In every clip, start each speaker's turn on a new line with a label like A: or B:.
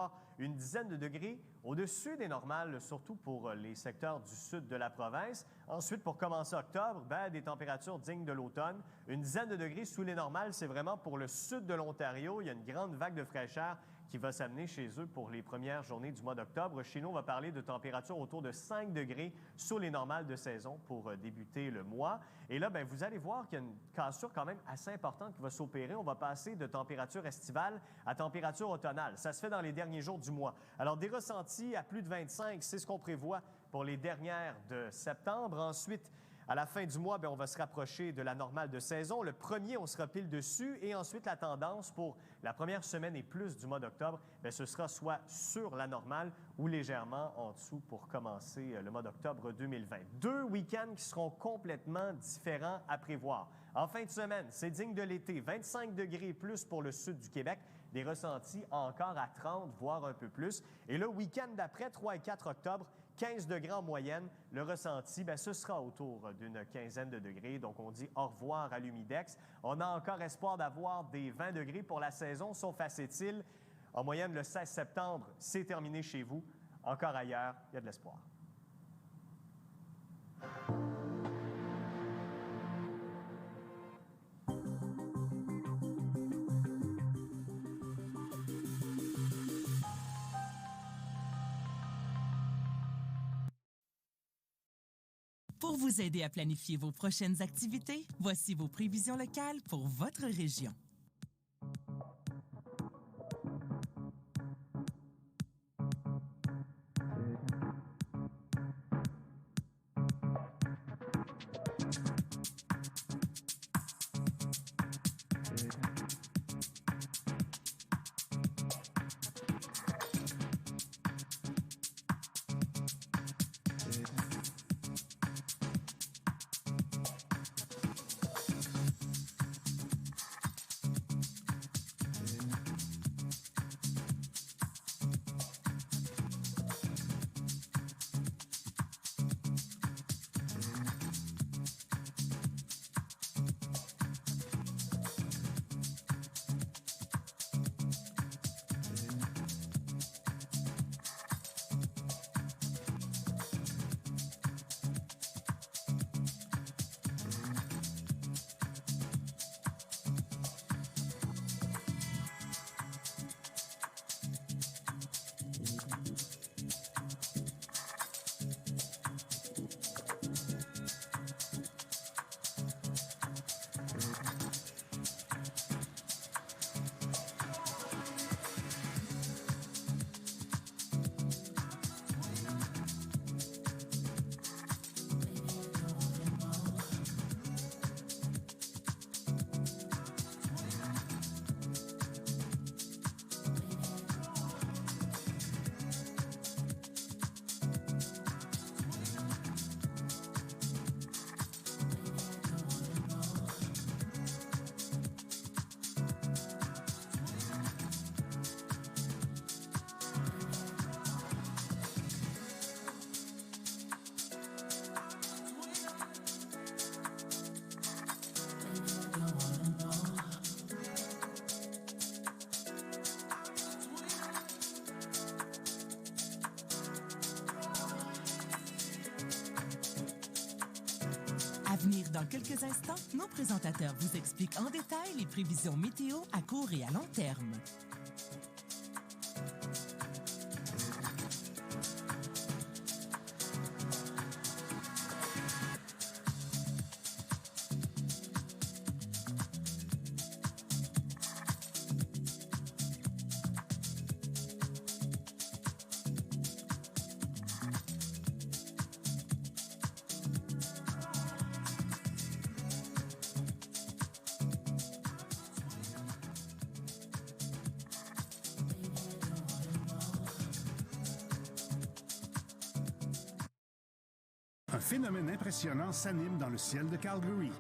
A: avoir une dizaine de degrés au-dessus des normales, surtout pour les secteurs du sud de la province. Ensuite, pour commencer octobre, des températures dignes de l'automne. Une dizaine de degrés sous les normales, c'est vraiment pour le sud de l'Ontario. Il y a une grande vague de fraîcheur qui va s'amener chez eux pour les premières journées du mois d'octobre. Chez nous, on va parler de températures autour de 5 degrés sous les normales de saison pour débuter le mois. Et là, vous allez voir qu'il y a une cassure quand même assez importante qui va s'opérer. On va passer de température estivale à température automnale. Ça se fait dans les derniers jours du mois. Alors, des ressentis à plus de 25, c'est ce qu'on prévoit pour les dernières de septembre. Ensuite, à la fin du mois, on va se rapprocher de la normale de saison. Le premier, on sera pile dessus. Et ensuite, la tendance pour la première semaine et plus du mois d'octobre, ce sera soit sur la normale ou légèrement en dessous pour commencer le mois d'octobre 2020. 2 week-ends qui seront complètement différents à prévoir. En fin de semaine, c'est digne de l'été. 25 degrés plus pour le sud du Québec. Des ressentis encore à 30, voire un peu plus. Et le week-end d'après, 3 et 4 octobre, 15 degrés en moyenne. Le ressenti, ce sera autour d'une quinzaine de degrés. Donc, on dit au revoir à l'humidex. On a encore espoir d'avoir des 20 degrés pour la saison, sauf à Sept-Îles. En moyenne, le 16 septembre, c'est terminé chez vous. Encore ailleurs, il y a de l'espoir.
B: Pour vous aider à planifier vos prochaines activités, voici vos prévisions locales pour votre région. À venir dans quelques instants, nos présentateurs vous expliquent en détail les prévisions météo à court et à long terme.
C: Un phénomène impressionnant s'anime dans le ciel de Calgary.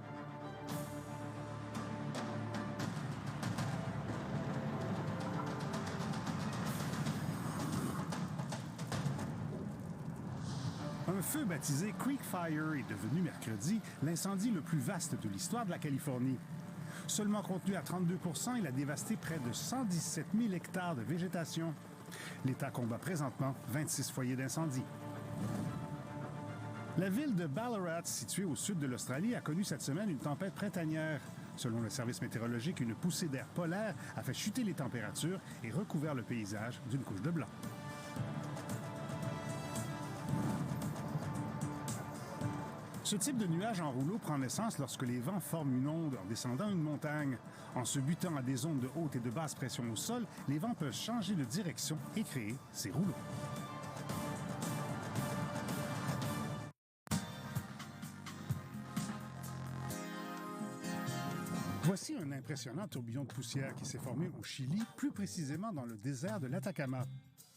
C: Un feu baptisé Creek Fire est devenu mercredi l'incendie le plus vaste de l'histoire de la Californie. Seulement contenu à 32 %, il a dévasté près de 117 000 hectares de végétation. L'État combat présentement 26 foyers d'incendie. La ville de Ballarat, située au sud de l'Australie, a connu cette semaine une tempête printanière. Selon le service météorologique, une poussée d'air polaire a fait chuter les températures et recouvert le paysage d'une couche de blanc. Ce type de nuage en rouleau prend naissance lorsque les vents forment une onde en descendant une montagne. En se butant à des zones de haute et de basse pression au sol, les vents peuvent changer de direction et créer ces rouleaux. Voici un impressionnant tourbillon de poussière qui s'est formé au Chili, plus précisément dans le désert de l'Atacama.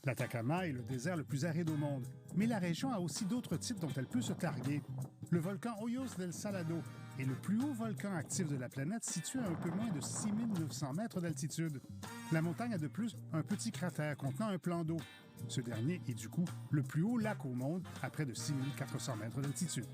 C: L'Atacama est le désert le plus aride au monde, mais la région a aussi d'autres titres dont elle peut se targuer. Le volcan Hoyos del Salado est le plus haut volcan actif de la planète, situé à un peu moins de 6900 mètres d'altitude. La montagne a de plus un petit cratère contenant un plan d'eau. Ce dernier est du coup le plus haut lac au monde à près de 6400 mètres d'altitude.